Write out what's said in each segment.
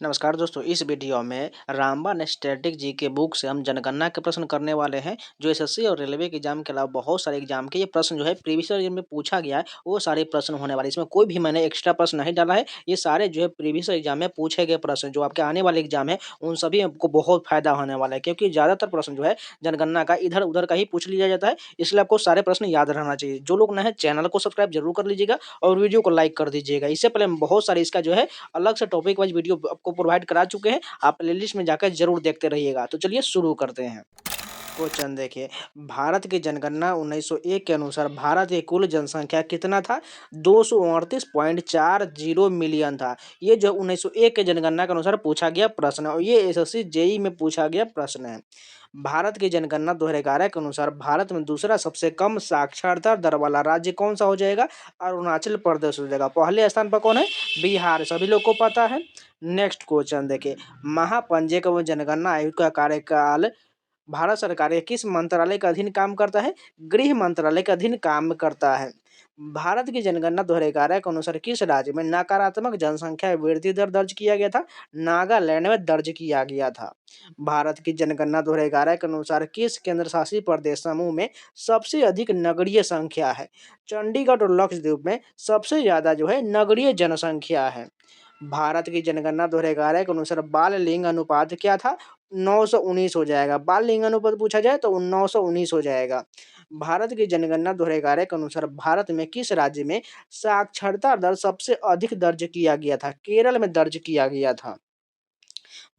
नमस्कार दोस्तों, इस वीडियो में रामबन स्टैटिक जी के बुक से हम जनगणना के प्रश्न करने वाले हैं। जो एसएससी और रेलवे के एग्जाम के अलावा बहुत सारे एग्जाम के ये प्रश्न जो है प्रीवियस ईयर में पूछा गया है, वो सारे प्रश्न होने वाले हैं। इसमें कोई भी मैंने एक्स्ट्रा प्रश्न नहीं डाला है। ये सारे जो है प्रीवियस एग्जाम में पूछे गए प्रश्न, जो आपके आने वाले एग्जाम है उन सभी आपको बहुत फायदा होने वाला है, क्योंकि ज्यादातर प्रश्न जो है जनगणना का इधर उधर का ही पूछ लिया जाता है। इसलिए आपको सारे प्रश्न याद रहना चाहिए। जो लोग नए हैं चैनल को सब्सक्राइब जरूर कर लीजिएगा और वीडियो को लाइक कर दीजिएगा। इससे पहले हम बहुत सारे इसका जो है अलग से टॉपिक वाइज वीडियो आपको प्रोवाइड करा चुके हैं। आप प्लेलिस्ट में जाकर जरूर देखते रहिएगा। तो चलिए शुरू करते हैं। क्वेश्चन देखिए, भारत की जनगणना 1901 के अनुसार भारत की कुल जनसंख्या कितना था? 238.40 मिलियन था। ये जो 1901 के जनगणना के अनुसार पूछा गया प्रश्न है और ये एसएससी जेई में पूछा गया प्रश्न है। भारत की जनगणना 2011 के अनुसार भारत में दूसरा सबसे कम साक्षरता दर वाला राज्य कौन सा हो जाएगा? अरुणाचल प्रदेश हो जाएगा। पहले स्थान पर कौन है? बिहार, सभी लोग को पता है। नेक्स्ट क्वेश्चन देखिए, महापंजीयक एवं जनगणना आयोग का कार्यकाल भारत सरकार के किस मंत्रालय के अधीन काम करता है? गृह मंत्रालय के अधीन काम करता है। भारत की जनगणना 2011 के अनुसार किस राज्य में नकारात्मक जनसंख्या वृद्धि दर दर्ज किया गया था? नागालैंड में दर्ज किया गया था। भारत की जनगणना 2011 के अनुसार किस केंद्र शासित प्रदेश समूह में सबसे अधिक नगरीय संख्या है? चंडीगढ़ और लक्षद्वीप में सबसे ज्यादा जो है नगरीय जनसंख्या है। भारत की जनगणना 2011 के अनुसार बाल लिंग अनुपात क्या था? 919 हो जाएगा। बाल लिंग अनुपात पूछा जाए तो 919 हो जाएगा। भारत की जनगणना 2011 के अनुसार भारत में किस राज्य में साक्षरता दर सबसे अधिक दर्ज किया गया था? केरल में दर्ज किया गया था।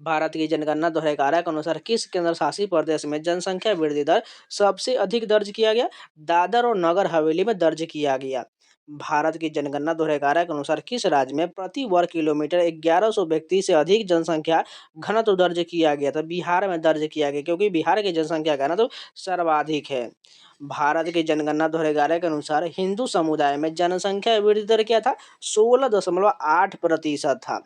भारत की जनगणना 2011 के अनुसार किस केंद्र शासित प्रदेश में जनसंख्या वृद्धि दर सबसे अधिक दर्ज किया गया? दादर और नगर हवेली में दर्ज किया गया। भारत की जनगणना 2011 के अनुसार किस राज्य में प्रति वर्ग किलोमीटर 1100 व्यक्ति से अधिक जनसंख्या घनत्व दर्ज किया गया था? बिहार में दर्ज किया गया, क्योंकि बिहार की जनसंख्या घनत्व सर्वाधिक है। भारत की जनगणना 2011 के अनुसार हिंदू समुदाय में जनसंख्या वृद्धि दर क्या था? 16.8% था।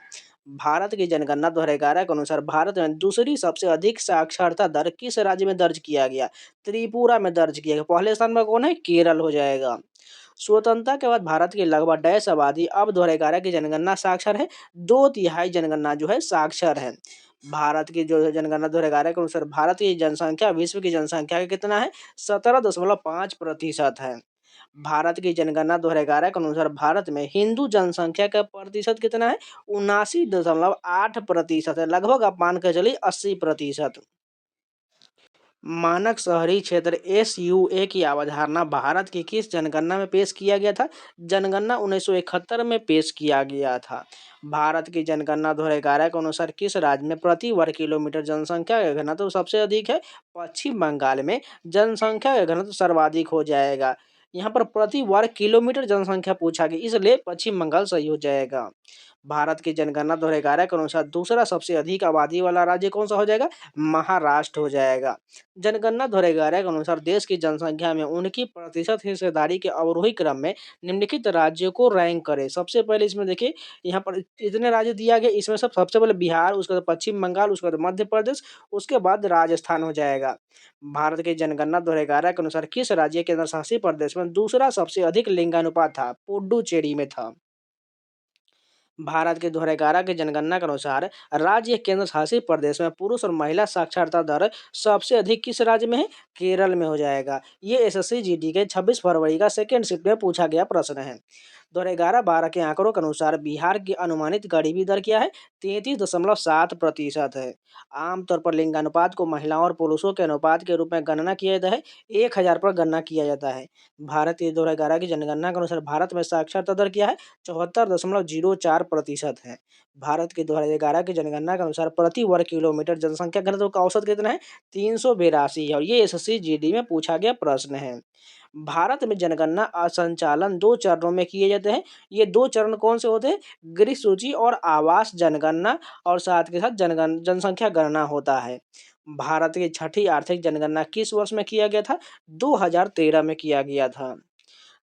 भारत की जनगणना 2011 के अनुसार भारत में दूसरी सबसे अधिक साक्षरता दर किस राज्य में दर्ज किया गया? त्रिपुरा में दर्ज किया गया। पहले स्थान पर कौन है? केरल हो जाएगा। स्वतंत्रता के बाद भारत की लगभग डैश आबादी अब 2011 की जनगणना साक्षर है। 2/3 जनगणना जो है साक्षर है। भारत की जो जनगणना 2011 के अनुसार भारत की जनसंख्या विश्व की जनसंख्या का कितना है? 17.5% है। भारत की जनगणना 2011 के अनुसार भारत में हिंदू जनसंख्या का प्रतिशत कितना है? 79.8% है। लगभग आप मान के चलिए 80%। मानक शहरी क्षेत्र एसयूए की अवधारणा भारत की किस जनगणना में पेश किया गया था? जनगणना 1971 में पेश किया गया था। भारत की जनगणना 2011 के अनुसार किस राज्य में प्रति वर्ग किलोमीटर जनसंख्या का घनत्व सबसे अधिक है? पश्चिम बंगाल में जनसंख्या का घनत्व सर्वाधिक हो जाएगा। यहाँ पर प्रति वर्ग किलोमीटर जनसंख्या पूछा गया, इसलिए पश्चिम बंगाल सही हो जाएगा। भारत की जनगणना 2011 के अनुसार दूसरा सबसे अधिक आबादी वाला राज्य कौन सा हो जाएगा? महाराष्ट्र हो जाएगा। जनगणना 2011 के अनुसार देश की जनसंख्या में उनकी प्रतिशत हिस्सेदारी के अवरोही क्रम में निम्नलिखित राज्यों को रैंक करें। सबसे पहले इसमें देखिए, यहाँ पर इतने राज्य दिया गया, इसमें सबसे पहले बिहार, उसके बाद पश्चिम बंगाल, उसके बाद मध्य प्रदेश, उसके बाद राजस्थान हो जाएगा। भारत की जनगणना 2011 के अनुसार किस राज्य केंद्र शासित प्रदेश में दूसरा सबसे अधिक लिंगानुपात था? पुडुचेरी में था। भारत के 2011 की जनगणना के अनुसार राज्य केंद्र शासित प्रदेश में पुरुष और महिला साक्षरता दर सबसे अधिक किस राज्य में है? केरल में हो जाएगा। ये एसएससी जीडी के 26 फरवरी का सेकेंड शिफ्ट में पूछा गया प्रश्न है। 2011-12 के आंकड़ों के अनुसार बिहार की अनुमानित गरीबी दर क्या है? 33.7% है। आमतौर पर लिंगानुपात को महिलाओं और पुरुषों के अनुपात के रूप में गणना किया जाता है। 1000 पर गणना किया जाता है। भारत की 2011 की जनगणना के अनुसार भारत में साक्षरता दर क्या है? 74.04% है। भारत की 2011 की जनगणना के अनुसार प्रति वर्ग किलोमीटर जनसंख्या घनत्व का औसत कितना है? 382 है और ये एसएससी जीडी में पूछा गया प्रश्न है। भारत में जनगणना संचालन 2 चरणों में किए जाते हैं। ये 2 चरण कौन से होते हैं? गृह सूची और आवास जनगणना, और साथ के साथ जनसंख्या गणना होता है। भारत की छठी आर्थिक जनगणना किस वर्ष में किया गया था? 2013 में किया गया था।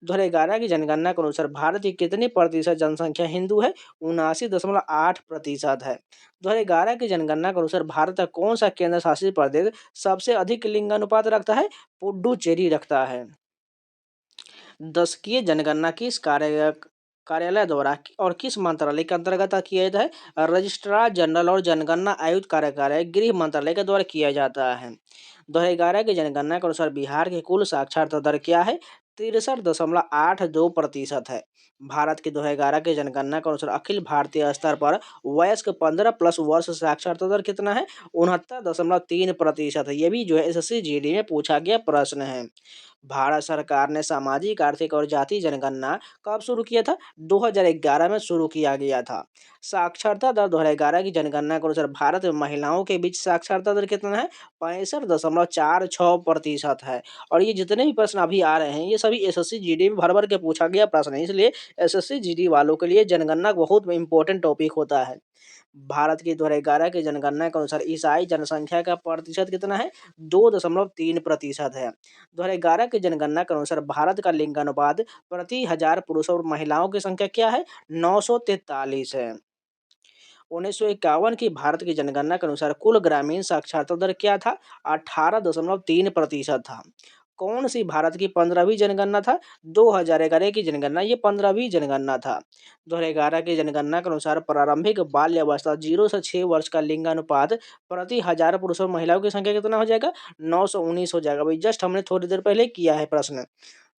2011 की जनगणना के अनुसार भारत की कितनी प्रतिशत जनसंख्या हिंदू है? 79.8% है। 2011 की जनगणना के अनुसार भारत का कौन सा केंद्र शासित प्रदेश सबसे अधिक लिंगानुपात रखता है? पुडुचेरी रखता है। दशकीय जनगणना किस कार्यालय द्वारा और किस मंत्रालय के अंतर्गत किया जाता है? रजिस्ट्रार जनरल और जनगणना आयुक्त कार्यालय गृह मंत्रालय के द्वारा किया जाता है। 2011 की जनगणना के अनुसार बिहार की कुल साक्षरता दर क्या है? 63.82% है। भारत की 2011 की जनगणना के अनुसार अखिल भारतीय स्तर पर वयस्क 15+ वर्ष साक्षरता दर कितना है? 69.3% है। ये भी जो है एसएससी जीडी में पूछा गया प्रश्न है। भारत सरकार ने सामाजिक आर्थिक और जाति जनगणना कब शुरू किया था? 2011 में शुरू किया गया था। साक्षरता दर 2011 की जनगणना के अनुसार भारत में महिलाओं के बीच साक्षरता दर कितना है? 65.46% है। और ये जितने भी प्रश्न अभी आ रहे हैं ये सभी एसएससी जीडी में भर भर के पूछा गया प्रश्न है, इसलिए एसएससी जीडी वालों के लिए जनगणना बहुत इंपॉर्टेंट टॉपिक होता है। भारत की 2011 की जनगणना के अनुसार ईसाई जनसंख्या का प्रतिशत कितना है? 2.3% है। 2011 की जनगणना के अनुसार भारत का लिंगानुपात प्रति हजार पुरुषों और महिलाओं की संख्या क्या है? 943 है। 1951 की भारत की जनगणना के अनुसार कुल ग्रामीण साक्षरता दर क्या था? 18.3% था। कौन सी भारत की 15वीं जनगणना था? 2011 की जनगणना ये 15वीं जनगणना था। 2011 की जनगणना के अनुसार प्रारंभिक बाल्य अवस्था 0 से 6 वर्ष का लिंगानुपात प्रति हजार पुरुषों और महिलाओं की संख्या कितना हो जाएगा? 919 हो जाएगा। भाई जस्ट हमने थोड़ी देर पहले किया है प्रश्न।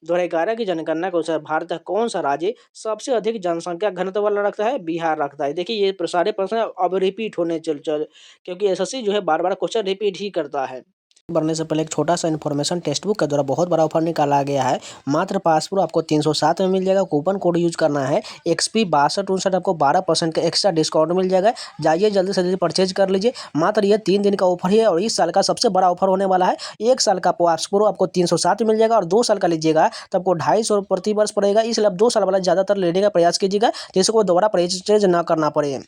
2011 की जनगणना के अनुसार भारत का कौन सा राज्य सबसे अधिक जनसंख्या घनत्व वाला रखता है? बिहार रखता है। देखिए ये सारे प्रश्न अब रिपीट होने चल क्योंकि एसएससी जो है बार बार क्वेश्चन रिपीट ही करता है। बढ़ने से पहले एक छोटा सा इन्फॉर्मेशन, टेक्स्ट बुक के द्वारा बहुत बड़ा ऑफर निकाला गया है। मात्र पासपोर्ट आपको 307 में मिल जाएगा। कूपन कोड यूज करना है XP 6259, आपको 12% का एक्स्ट्रा डिस्काउंट मिल जाएगा। जाइए जल्दी से जल्दी परचेज कर लीजिए। मात्र ये 3 दिन का ऑफर है और इस साल का सबसे बड़ा ऑफर होने वाला है। 1 साल का पासपोर्ट आपको 307 में मिल जाएगा और 2 साल का लीजिएगा तो आपको 250 प्रति वर्ष पड़ेगा। इसलिए आप 2 साल वाला ज़्यादातर लेने का प्रयास कीजिएगा जिससे कोई दोबारा परचेज ना करना पड़े।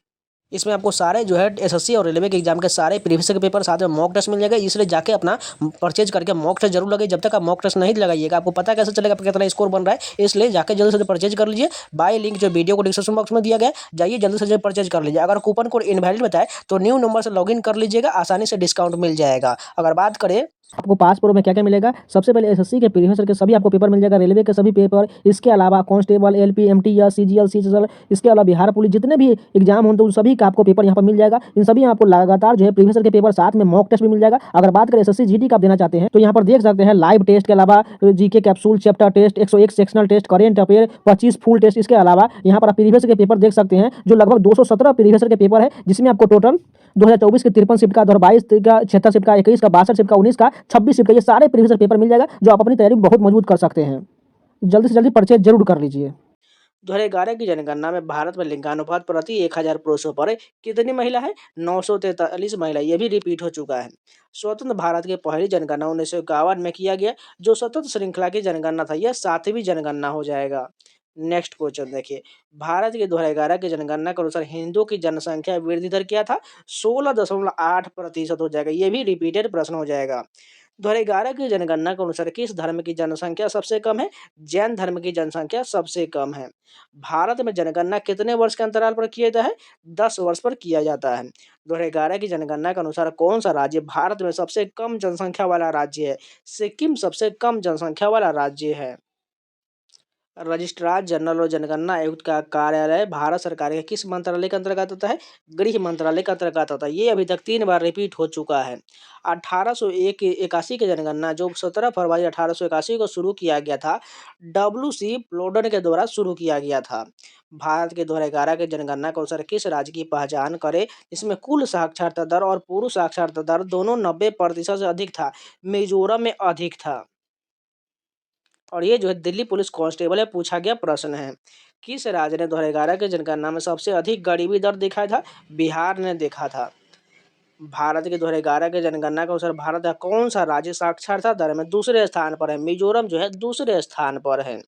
इसमें आपको सारे जो है एसएससी और रेलवे के एग्जाम के सारे प्रीवियस के पेपर साथ में मॉक टेस्ट मिल जाएगा। इसलिए जाके अपना परचेज करके मॉक टेस्ट जरूर लगाइए। जब तक आप मॉक टेस्ट नहीं लगाइएगा आपको पता कैसे चलेगा आपका कितना स्कोर बन रहा है। इसलिए जाके जल्दी से परचेज कर लीजिए। बाय लिंक जो वीडियो को डिस्क्रिप्शन बॉक्स में दिया गया है, जाइए जल्दी से जल्दी परचेज कर लीजिए। अगर कूपन कोड इनवैलिड बताए तो न्यू नंबर से लॉगिन कर लीजिएगा, आसानी से डिस्काउंट मिल जाएगा। अगर बात करें आपको पासपोर्ट में क्या क्या मिलेगा, सबसे पहले एसएससी के प्रीवियस के सभी आपको पेपर मिल जाएगा, रेलवे के सभी पेपर, इसके अलावा कांस्टेबल, एलपी, एमटी या सीजीएल, सीजीएल, इसके अलावा बिहार पुलिस जितने भी एग्जाम हों तो उन सभी का आपको पेपर यहाँ पर मिल जाएगा। इन सभी आपको लगातार जो है प्रीवियस के पेपर साथ में मॉक टेस्ट भी मिल जाएगा। अगर बात करें एसएससी जीडी का आप देना चाहते हैं तो यहाँ पर देख सकते हैं लाइव टेस्ट के अलावा GK capsule, chapter test, 101 sectional test, current affair, 25 full test. इसके अलावा यहाँ पर आप प्रीवियस के पेपर देख सकते हैं जो लगभग 217 प्रीवियस के पेपर है, जिसमें आपको टोटल 2024 के 53 शिफ्ट का, 2022 का 76 शिफ्ट का, 21 का 62 शिफ्ट का, 19 का 26 शिफ्ट का, ये सारे प्रीवियस पेपर मिल जाएगा जो आप अपनी तैयारी बहुत मजबूत कर सकते हैं। जल्दी से जल्दी परचेज जरूर कर लीजिए। 2011 की जनगणना में भारत में लिंगानुपात प्रति 1000 पुरुषों पर कितनी महिला है? 943 महिला। ये भी रिपीट हो चुका है। स्वतंत्र भारत की पहली जनगणना 1951 में किया गया, जो सतत श्रृंखला की जनगणना था। यह 7वीं जनगणना हो जाएगा। नेक्स्ट क्वेश्चन देखिए, भारत की 2011 की जनगणना के अनुसार हिंदुओं की जनसंख्या वृद्धि दर क्या था? 16.8% हो जाएगा। ये भी रिपीटेड प्रश्न हो जाएगा। 2011 की जनगणना के अनुसार किस धर्म की जनसंख्या सबसे कम है? जैन धर्म की जनसंख्या सबसे कम है। भारत में जनगणना कितने वर्ष के अंतराल पर किया जाता है? 10 वर्ष पर किया जाता है। 2011 की जनगणना के अनुसार कौन सा राज्य भारत में सबसे कम जनसंख्या वाला राज्य है? सिक्किम सबसे कम जनसंख्या वाला राज्य है। रजिस्ट्रार जनरल और जनगणना आयुक्त का कार्यालय भारत सरकार के किस मंत्रालय के अंतर्गत आता है? गृह मंत्रालय के अंतर्गत आता है। ये अभी तक 3 बार रिपीट हो चुका है। 1881 की जनगणना जो 17 फरवरी 1881 को शुरू किया गया था, WC प्लोडन के द्वारा शुरू किया गया था। भारत के 2011 के जनगणना के अनुसार किस राज्य की पहचान करें इसमें कुल साक्षरता दर और पूर्व साक्षरता दर दोनों 90% से अधिक था? मिजोरम में अधिक था। और ये जो है दिल्ली पुलिस कांस्टेबल है पूछा गया प्रश्न है। किस राज्य ने 2011 की जनगणना में सबसे अधिक गरीबी दर देखा था? बिहार ने देखा था। भारत के 2011 के जनगणना के अनुसार भारत का कौन सा राज्य साक्षरता दर में दूसरे स्थान पर है? मिजोरम जो है दूसरे स्थान पर है।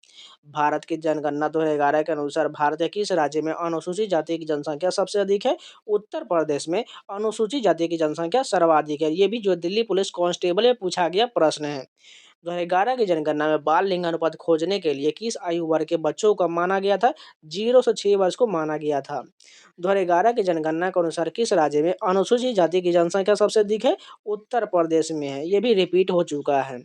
भारत की जनगणना 2011 के अनुसार भारत के किस राज्य में अनुसूचित जाति की जनसंख्या सबसे अधिक है? उत्तर प्रदेश में अनुसूचित जाति की जनसंख्या सर्वाधिक है। ये भी जो दिल्ली पुलिस कांस्टेबल में पूछा गया प्रश्न है। 2011 की जनगणना में बाल लिंगानुपात खोजने के लिए किस आयु वर्ग के बच्चों को माना गया था? 0 से 6 वर्ष को माना गया था। 2011 की जनगणना के अनुसार किस राज्य में अनुसूचित जाति की जनसंख्या सबसे अधिक है? उत्तर प्रदेश में है। ये भी रिपीट हो चुका है।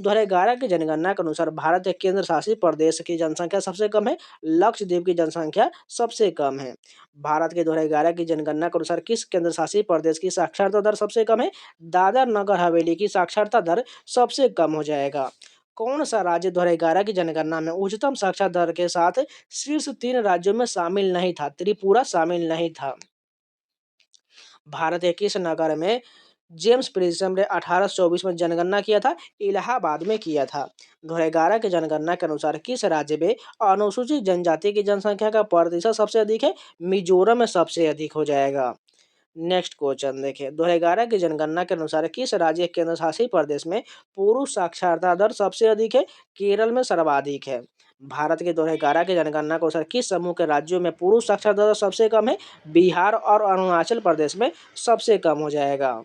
2011 की जनगणना के अनुसार भारत के केंद्र शासित प्रदेश की जनसंख्या सबसे कम है, लक्षद्वीप की जनसंख्या सबसे कम है। भारत के 2011 की जनगणना के अनुसार किस केंद्र शासित प्रदेश की साक्षरता दर सबसे कम है? दादर नगर हवेली की साक्षरता दर सबसे कम हो जाएगा। कौन सा राज्य 2011 की जनगणना में उच्चतम साक्षरता दर के साथ शीर्ष 3 राज्यों में शामिल नहीं था? त्रिपुरा शामिल नहीं था। भारत के किस नगर में जेम्स प्रिज्म ने 1824 में जनगणना किया था? इलाहाबाद में किया था। 2011 की जनगणना के अनुसार किस राज्य में अनुसूचित जनजाति की जनसंख्या का प्रतिशत सबसे अधिक है? मिजोरम में सबसे अधिक हो जाएगा। नेक्स्ट क्वेश्चन देखिए, 2011 की जनगणना के अनुसार किस राज्य केंद्र शासित प्रदेश में पुरुष साक्षरता दर सबसे अधिक है? केरल में सर्वाधिक है। भारत के 2011 की जनगणना के अनुसार किस समूह के राज्यों में पुरुष साक्षरता दर सबसे कम है? बिहार और अरुणाचल प्रदेश में सबसे कम हो जाएगा।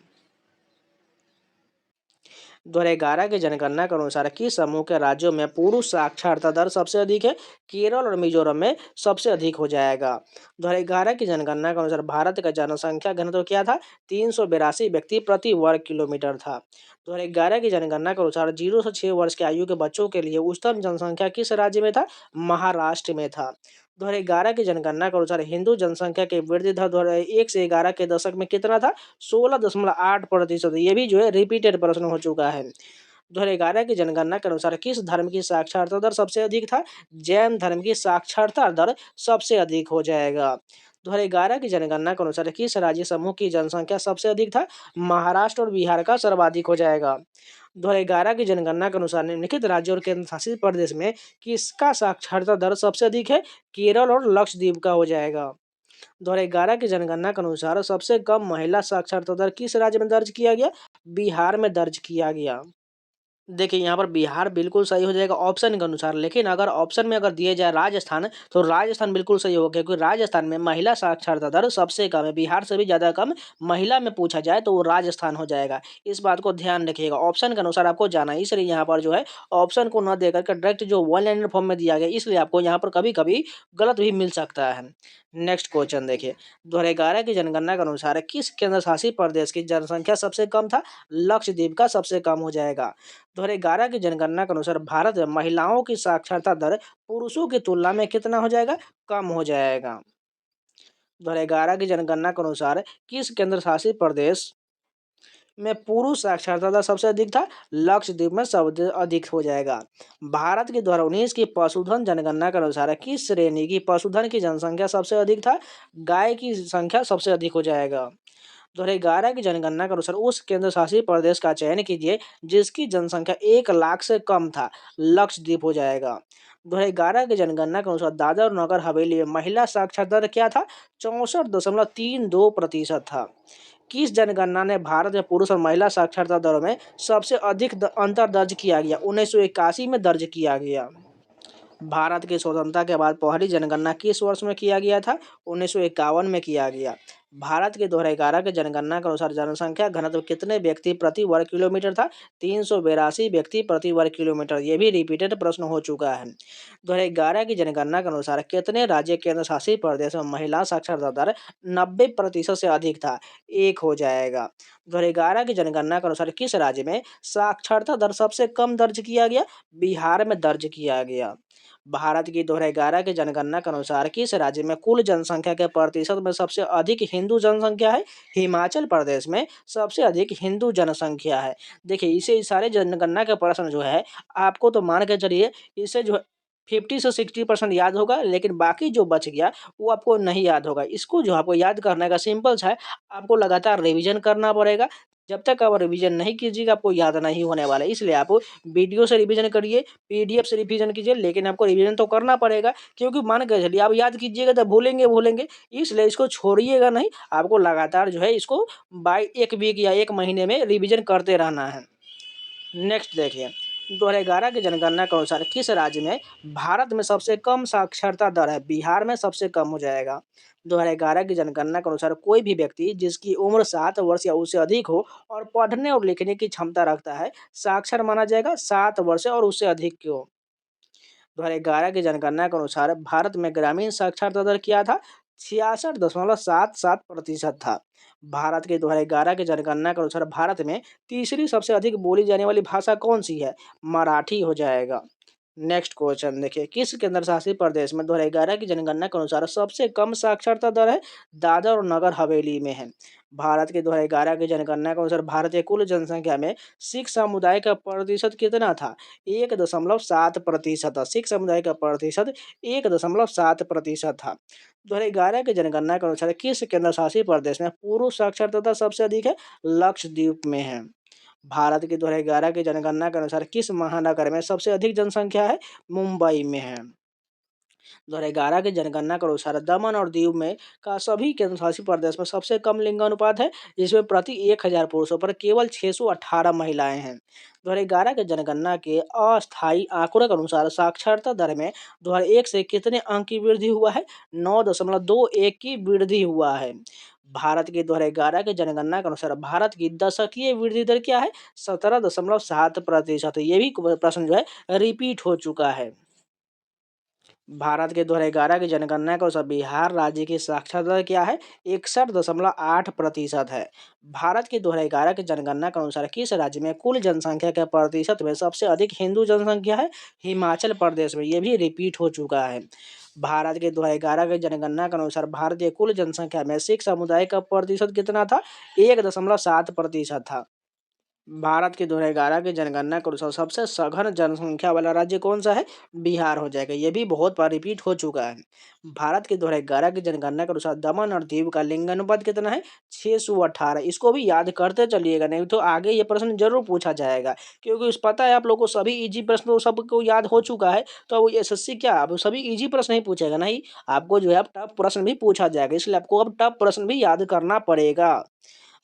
2011 की जनगणना के अनुसार किस समूह के राज्यों में पुरुष साक्षरता दर सबसे अधिक है? केरल और मिजोरम में सबसे अधिक हो जाएगा। 2011 की जनगणना के अनुसार भारत का जनसंख्या घनत्व क्या था? 382 व्यक्ति प्रति वर्ग किलोमीटर था। 2011 की जनगणना के अनुसार 0 से 6 वर्ष की आयु के बच्चों के लिए उच्चतम जनसंख्या किस राज्य में था? महाराष्ट्र में था। 2011 की जनगणना के अनुसार हिंदू जनसंख्या की वृद्धि दर 2001 से 11 के दशक में कितना था? 16.8%। ये भी जो है रिपीटेड प्रश्न हो चुका है। 2011 की जनगणना के अनुसार किस धर्म की साक्षरता दर सबसे अधिक था? जैन धर्म की साक्षरता दर सबसे अधिक हो जाएगा। 2011 की जनगणना के अनुसार किस राज्य समूह की जनसंख्या सबसे अधिक था? महाराष्ट्र और बिहार का सर्वाधिक हो जाएगा। 2011 की जनगणना के अनुसार निम्नलिखित राज्यों और केंद्र शासित प्रदेश में किसका साक्षरता दर सबसे अधिक है? केरल और लक्षद्वीप का हो जाएगा। 2011 की जनगणना के अनुसार सबसे कम महिला साक्षरता दर किस राज्य में दर्ज किया गया? बिहार में दर्ज किया गया। देखिए यहाँ पर बिहार बिल्कुल सही हो जाएगा ऑप्शन के अनुसार, लेकिन अगर ऑप्शन में अगर दिए जाए राजस्थान, तो राजस्थान बिल्कुल सही होगा, क्योंकि राजस्थान में महिला साक्षरता दर सबसे कम है। बिहार से भी ज़्यादा कम महिला में पूछा जाए तो वो राजस्थान हो जाएगा। इस बात को ध्यान रखिएगा, ऑप्शन के अनुसार आपको जाना है, इसलिए यहाँ पर जो है ऑप्शन को न देकर के डायरेक्ट जो वन लाइनर फॉर्म में दिया गया, इसलिए आपको यहाँ पर कभी कभी गलत भी मिल सकता है। नेक्स्ट क्वेश्चन देखिए, 2011 की जनगणना के अनुसार किस केंद्र शासित प्रदेश की जनसंख्या सबसे कम था? लक्षद्वीप का सबसे कम हो जाएगा। 2011 की जनगणना के अनुसार भारत में महिलाओं की साक्षरता दर पुरुषों की तुलना में कितना हो जाएगा? कम हो जाएगा। 2011 की जनगणना के अनुसार किस केंद्र शासित प्रदेश में पुरुष साक्षरता दर सबसे अधिक था? लक्षद्वीप में सबसे अधिक हो जाएगा। भारत की 2019 की पशुधन जनगणना के अनुसार किस श्रेणी की पशुधन की जनसंख्या सबसे अधिक था? गाय की संख्या सबसे अधिक हो जाएगा। 2011 की जनगणना के अनुसार उस केंद्र शासित प्रदेश का चयन कीजिए जिसकी जनसंख्या 1 लाख से कम था। लक्षद्वीप हो जाएगा। 2011 की जनगणना के अनुसार दादर और नगर हवेली में महिला साक्षरता दर क्या था? 64.32% था। किस जनगणना ने भारत में पुरुष और महिला साक्षरता दरों में सबसे अधिक अंतर दर्ज किया गया? 1981 में दर्ज किया गया। भारत की स्वतंत्रता के बाद पहली जनगणना किस वर्ष में किया गया था? 1951 में किया गया। भारत के 2011 के जनगणना के अनुसार जनसंख्या घनत्व कितने व्यक्ति प्रति वर्ग किलोमीटर था? 382 व्यक्ति प्रति वर्ग किलोमीटर। ये भी रिपीटेड प्रश्न हो चुका है। 2011 की जनगणना के अनुसार कितने राज्य केंद्र शासित प्रदेश में महिला साक्षरता दर 90% से अधिक था? 1 हो जाएगा। 2011 की जनगणना के अनुसार किस राज्य में साक्षरता दर सबसे कम दर्ज किया गया? बिहार में दर्ज किया गया। भारत की 2011 की जनगणना के अनुसार किस राज्य में कुल जनसंख्या के प्रतिशत में सबसे अधिक हिंदू जनसंख्या है? हिमाचल प्रदेश में सबसे अधिक हिंदू जनसंख्या है। देखिए इसे इस सारे जनगणना के प्रश्न जो है आपको तो मान के चलिए इसे जो 50 से 60% याद होगा, लेकिन बाकी जो बच गया वो आपको नहीं याद होगा। इसको जो आपको याद करने का सिंपल सा है, आपको लगातार रिवीजन करना पड़ेगा। जब तक आप रिवीजन नहीं कीजिएगा आपको याद नहीं होने वाला है। इसलिए आप वीडियो से रिवीजन करिए, पीडीएफ से रिवीजन कीजिए, लेकिन आपको रिवीजन तो करना पड़ेगा, क्योंकि मान के चलिए आप याद कीजिएगा तो भूलेंगे, इसलिए इसको छोड़िएगा नहीं। आपको लगातार जो है इसको बाय 1 वीक या 1 महीने में रिवीजन करते रहना है। नेक्स्ट देखिए, 2011 की जनगणना के अनुसार किस राज्य में भारत में सबसे कम साक्षरता दर है? बिहार में सबसे कम हो जाएगा। 2011 की जनगणना के अनुसार कोई भी व्यक्ति जिसकी उम्र 7 वर्ष या उससे अधिक हो और पढ़ने और लिखने की क्षमता रखता है, साक्षर माना जाएगा। 7 वर्ष और उससे अधिक की हो। 2011 की जनगणना के अनुसार भारत में ग्रामीण साक्षरता दर क्या था? 66.77% था। भारत के 2011 की जनगणना के अनुसार भारत में तीसरी सबसे अधिक बोली जाने वाली भाषा कौन सी है? मराठी हो जाएगा। नेक्स्ट क्वेश्चन देखिए, किस केंद्र शासित प्रदेश में 2011 की जनगणना के अनुसार सबसे कम साक्षरता दर है? दादर और नगर हवेली में है। भारत के 2011 की जनगणना के अनुसार भारत की कुल जनसंख्या में सिख समुदाय का प्रतिशत कितना था? 1.7% था। सिख समुदाय का प्रतिशत 1.7% था। 2011 की जनगणना के अनुसार किस केंद्र शासित प्रदेश में पुरुष साक्षरता दर सबसे अधिक है? लक्षद्वीप में है। भारत की 2011 की जनगणना के अनुसार किस महानगर में सबसे अधिक जनसंख्या है? मुंबई में है। 2011 की जनगणना के अनुसार दमन और दीव में का सभी केंद्र शासित प्रदेश में सबसे कम लिंगानुपात है, जिसमें प्रति 1000 पुरुषों पर केवल 618 महिलाएं हैं। 2011 की जनगणना के अस्थायी आंकड़ों के अनुसार साक्षरता दर में 2001 से कितने अंक की वृद्धि हुआ है? 9.21 की वृद्धि हुआ है। भारत की 2011 की जनगणना के अनुसार भारत की दशकीय वृद्धि दर क्या है? 17.7%। ये भी प्रश्न जो है रिपीट हो चुका है। भारत के 2011 की जनगणना के अनुसार बिहार राज्य की साक्षरता दर क्या है? 61.8% है। भारत की 2011 की जनगणना के अनुसार किस राज्य में कुल जनसंख्या के प्रतिशत में सबसे अधिक हिंदू जनसंख्या है? हिमाचल प्रदेश में। ये भी रिपीट हो चुका है। भारत के 2011 की जनगणना के अनुसार भारतीय कुल जनसंख्या में सिख समुदाय का प्रतिशत कितना था? 1.7% था। भारत की 2011 की जनगणना के अनुसार सबसे सघन जनसंख्या वाला राज्य कौन सा है? बिहार हो जाएगा। ये भी बहुत बार रिपीट हो चुका है। भारत की 2011 की जनगणना के अनुसार दमन और दीव का लिंगानुपात कितना है? 618। इसको भी याद करते चलिएगा, नहीं तो आगे ये प्रश्न जरूर पूछा जाएगा, क्योंकि पता है आप लोग को सभी इजी प्रश्न तो सबको याद हो चुका है। तो अब एसएससी क्या अब सभी इजी प्रश्न ही पूछेगा? नहीं, आपको जो है अब टफ प्रश्न भी पूछा जाएगा, इसलिए आपको अब टफ प्रश्न भी याद करना पड़ेगा।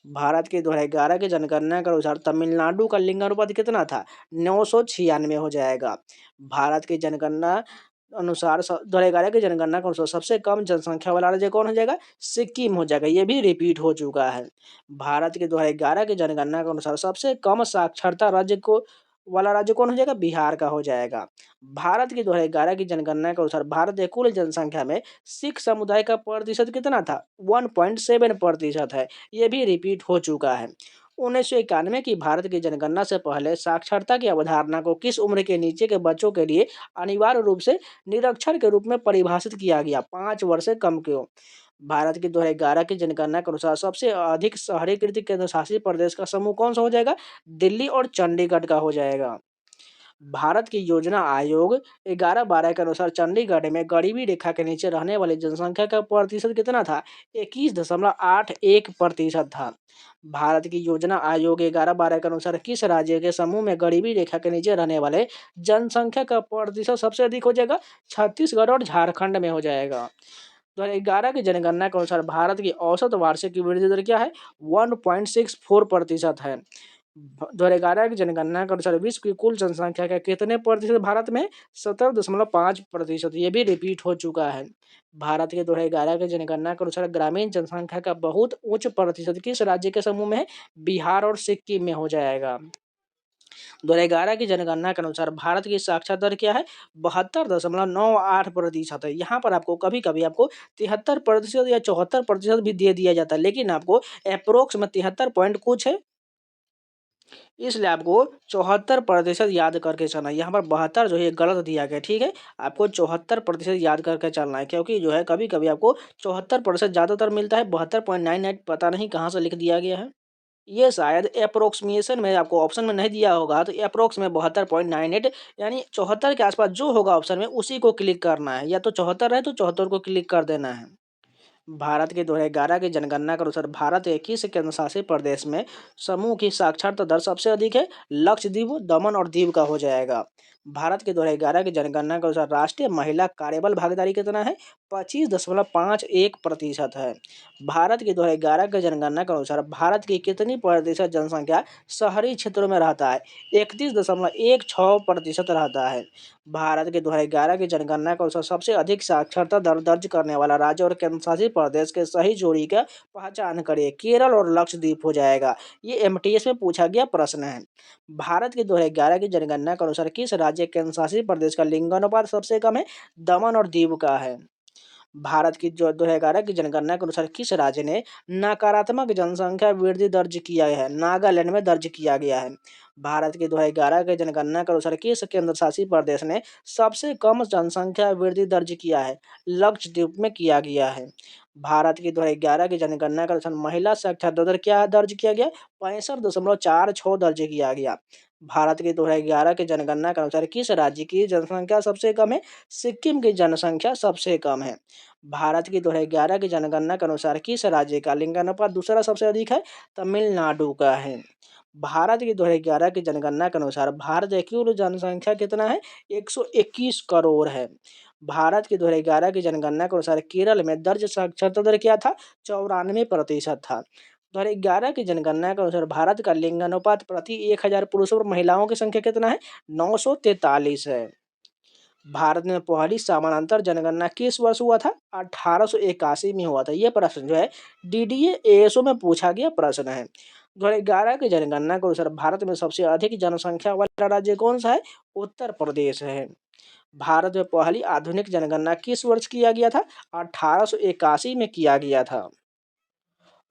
भारत के 2011 की जनगणना के अनुसार तमिलनाडु का लिंगानुपात कितना था? 996 हो जाएगा। भारत की जनगणना अनुसार 2011 की जनगणना के अनुसार सबसे कम जनसंख्या वाला राज्य कौन हो जाएगा? सिक्किम हो जाएगा। ये भी रिपीट हो चुका है। भारत के 2011 की जनगणना के अनुसार सबसे कम साक्षरता राज्य को वाला राज्य कौन हो जाएगा? बिहार का हो जाएगा। भारत की 2011 की जनगणना के अनुसार भारत की कुल जनसंख्या में सिख समुदाय का प्रतिशत कितना था? 1.7% है। ये भी रिपीट हो चुका है। 1991 की भारत की जनगणना से पहले साक्षरता की अवधारणा को किस उम्र के नीचे के बच्चों के लिए अनिवार्य रूप से निरक्षर के रूप में परिभाषित किया गया? 5 वर्ष से कम क्यों? भारत की 2011 की जनगणना के अनुसार सबसे अधिक शहरीकृत केंद्र शासित प्रदेश का समूह कौन सा हो जाएगा? दिल्ली और चंडीगढ़ का हो जाएगा। भारत की योजना आयोग 11-12 के अनुसार चंडीगढ़ में गरीबी रेखा के नीचे रहने वाली जनसंख्या का प्रतिशत कितना था? 21.81% था। भारत की योजना आयोग 11-12 के अनुसार किस राज्य के समूह में गरीबी रेखा के नीचे रहने वाले जनसंख्या का प्रतिशत सबसे अधिक हो जाएगा? छत्तीसगढ़ और झारखंड में हो जाएगा। 2011 की जनगणना के अनुसार भारत की औसत वार्षिक वृद्धि दर क्या है? 1.64% है। 2011 की जनगणना के अनुसार विश्व की कुल जनसंख्या का कितने प्रतिशत भारत में? 17.5%। ये भी रिपीट हो चुका है। भारत के 2011 की जनगणना के अनुसार ग्रामीण जनसंख्या का बहुत उच्च प्रतिशत किस राज्य के समूह में है? बिहार और सिक्किम में हो जाएगा। 2011 की जनगणना के अनुसार भारत की साक्षरता दर क्या है? 72.98% है। यहाँ पर आपको कभी कभी आपको 73% या 74% भी दे दिया जाता है, लेकिन आपको अप्रोक्स में 73 पॉइंट कुछ है, इसलिए आपको 74% याद करके चलना है। यहाँ पर 72 जो है ये गलत दिया गया, ठीक है। आपको 74% याद करके चलना है, क्योंकि जो है कभी कभी आपको 74% ज़्यादातर मिलता है, 72.98 पता नहीं कहाँ से लिख दिया गया है। ये शायद अप्रोक्सीमेशन में आपको ऑप्शन में नहीं दिया होगा, तो अप्रोक्स में 72.98 यानी 74 के आसपास जो होगा ऑप्शन में उसी को क्लिक करना है, या तो 74 है तो 74 को क्लिक कर देना है। भारत के 2011 की जनगणना के अनुसार भारत के किस केंद्र शासित प्रदेश में समूह की साक्षरता दर सबसे अधिक है? लक्षद्वीप, दमन और दीव का हो जाएगा। भारत के 2011 की जनगणना के अनुसार राष्ट्रीय महिला कार्यबल भागीदारी कितना है? 25.51% है। भारत की 2011 की जनगणना के अनुसार भारत की कितनी प्रतिशत जनसंख्या शहरी क्षेत्रों में रहता है? 31.16% रहता है। भारत के 2011 की जनगणना के अनुसार सबसे अधिक साक्षरता दर दर्ज करने वाला राज्य और केंद्र शासित प्रदेश के सही जोड़ी का पहचान करिए। केरल और लक्षद्वीप हो जाएगा। ये एमटीएस में पूछा गया प्रश्न है। भारत की 2011 की जनगणना के अनुसार किस राज्य केंद्र शासित प्रदेश का लिंगानुपात सबसे कम है? दमन और दीव का है। भारत की जो 2011 की जनगणना के अनुसार किस राज्य ने नकारात्मक जनसंख्या वृद्धि दर्ज किया है? नागालैंड में दर्ज किया गया है। भारत की 2011 की जनगणना के अनुसार किस केंद्र शासित प्रदेश ने सबसे कम जनसंख्या वृद्धि दर्ज किया है? लक्षद्वीप में किया गया है। भारत की 2011 की जनगणना के अनुसार महिला साक्षरता दर क्या दर्ज किया गया? 65.46 दर्ज किया गया। भारत की 2011 की जनगणना के अनुसार किस राज्य की जनसंख्या सबसे कम है? सिक्किम की जनसंख्या सबसे कम है। भारत की 2011 की जनगणना के अनुसार किस राज्य का लिंगानुपात दूसरा सबसे अधिक है? तमिलनाडु का है। भारत की 2011 की जनगणना के अनुसार भारत की कुल जनसंख्या कितना है? 121 करोड़ है। भारत की 2011 की जनगणना के अनुसार केरल में दर्ज साक्षरता दर क्या था? 94% था। 2011 की जनगणना के अनुसार भारत का लिंगानुपात प्रति 1000 पुरुषों और महिलाओं की संख्या कितना है? 943 है। भारत में पहली समानांतर जनगणना किस वर्ष हुआ था? 1881 में हुआ था। यह प्रश्न जो है डीडीए एएसओ में पूछा गया प्रश्न है। 2011 की जनगणना के अनुसार भारत में सबसे अधिक जनसंख्या वाला राज्य कौन सा है? उत्तर प्रदेश है। भारत में पहली आधुनिक जनगणना किस वर्ष किया गया था? 1881 में किया गया था।